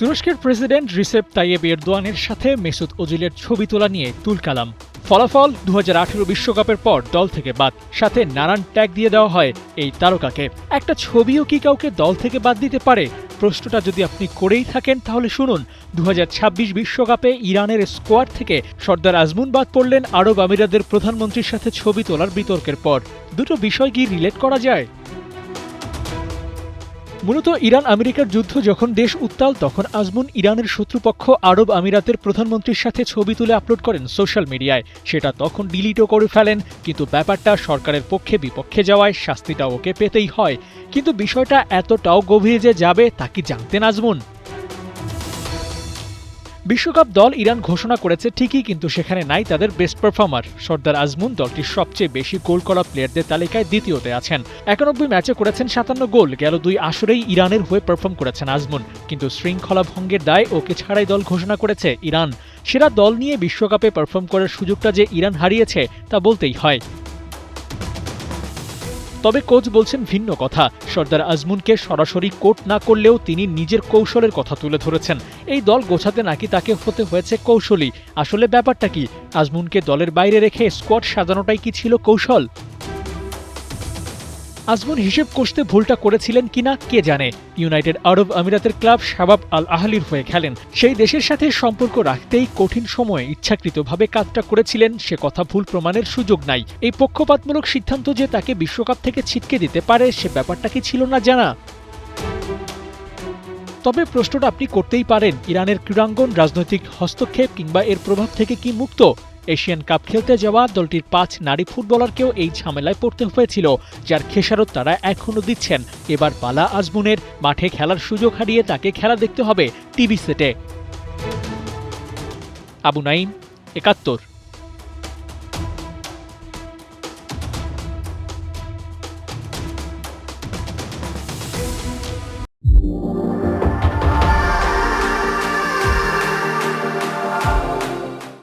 তুরস্কের president Recep Tayyip এরদোয়ানের সাথে Mesut ওজিলের ছবি তোলা নিয়ে তুলকালাম। ফলাফল 2018 বিশ্বকাপের পর দল থেকে বাদ, সাথে নানান ট্যাগ দিয়ে দেওয়া হয় এই তারকাকে। একটা ছবিও কি কাউকে দল থেকে বাদ দিতে পারে? প্রশ্নটা যদি আপনি করেই থাকেন তাহলে শুনুন, 2026 বিশ্বকাপে ইরানের স্কোয়াড থেকে সর্দার আজমুন বাদ পড়লেন আরব আমিরাতের প্রধানমন্ত্রীর সাথে ছবি তোলার বিতর্কের পর। দুটো বিষয় কি রিলেট করা যায়? মূলত ইরান আমেরিকার যুদ্ধ যখন দেশ উত্তাল, তখন আজমুন ইরানের শত্রুপক্ষ আরব আমিরাতের প্রধানমন্ত্রীর সাথে ছবি তুলে আপলোড করেন সোশ্যাল মিডিয়ায়। সেটা তখন ডিলিটও করে ফেলেন, কিন্তু ব্যাপারটা সরকারের পক্ষে বিপক্ষে যাওয়ায় শাস্তিটা ওকে পেতেই হয়। কিন্তু বিষয়টা এতটাও গভীরে যে যাবে তা কি জানতেন আজমুন? বিশ্বকাপ দল ইরান ঘোষণা করেছে ঠিকই, কিন্তু সেখানে নাই তাদের বেস্ট পারফর্মার। সর্দার আজমুন দলটির সবচেয়ে বেশি গোল করা প্লেয়ারদের তালিকায় দ্বিতীয়তে আছেন। 91 ম্যাচে করেছেন 57 গোল। গেল 2 আসরেই ইরানের হয়ে পারফর্ম করেছেন আজমুন, কিন্তু শৃঙ্খলা ভঙ্গের দায় ওকে ছাড়াই দল ঘোষণা করেছে ইরান। সেরা দল নিয়ে বিশ্বকাপে পারফর্ম করার সুযোগটা যে ইরান হারিয়েছে তা বলতেই হয়। তবে কোচ বলছেন ভিন্ন কথা। সর্দার আজমুনকে সরাসরি কোট না করলেও তিনি নিজের কৌশলের কথা তুলে ধরেছেন। এই দল গোছাতে নাকি তাকে হতে হয়েছে কৌশলী। আসলে ব্যাপারটা কি? আজমুনকে দলের বাইরে রেখে স্কোয়াড সাজানোটাই কি ছিল কৌশল? আজমুন হিসেব কষতে ভুলটা করেছিলেন কিনা কে জানে। ইউনাইটেড আরব আমিরাতের ক্লাব শাবাব আল আহলির হয়ে খেলেন। সেই দেশের সাথে সম্পর্ক রাখতেই কঠিন সময়ে ইচ্ছাকৃতভাবে কাজটা করেছিলেন, সে কথা ভুল প্রমাণের সুযোগ নাই। এই পক্ষপাতমূলক সিদ্ধান্ত যে তাকে বিশ্বকাপ থেকে ছিটকে দিতে পারে, সে ব্যাপারটা কি ছিল না জানা? তবে প্রশ্নটা আপনি করতেই পারেন, ইরানের ক্রীড়াঙ্গন রাজনৈতিক হস্তক্ষেপ কিংবা এর প্রভাব থেকে কি মুক্ত? এশিয়ান কাপ খেলতে যাওয়া দলটির 5 নারী ফুটবলারকেও এই ঝামেলায় পড়তে হয়েছিল, যার খেসারত তারা এখনও দিচ্ছেন। এবার পালা আজমুনের, মাঠে খেলার সুযোগ হারিয়ে তাকে খেলা দেখতে হবে টিভি সেটে। আবু নাইম, 71।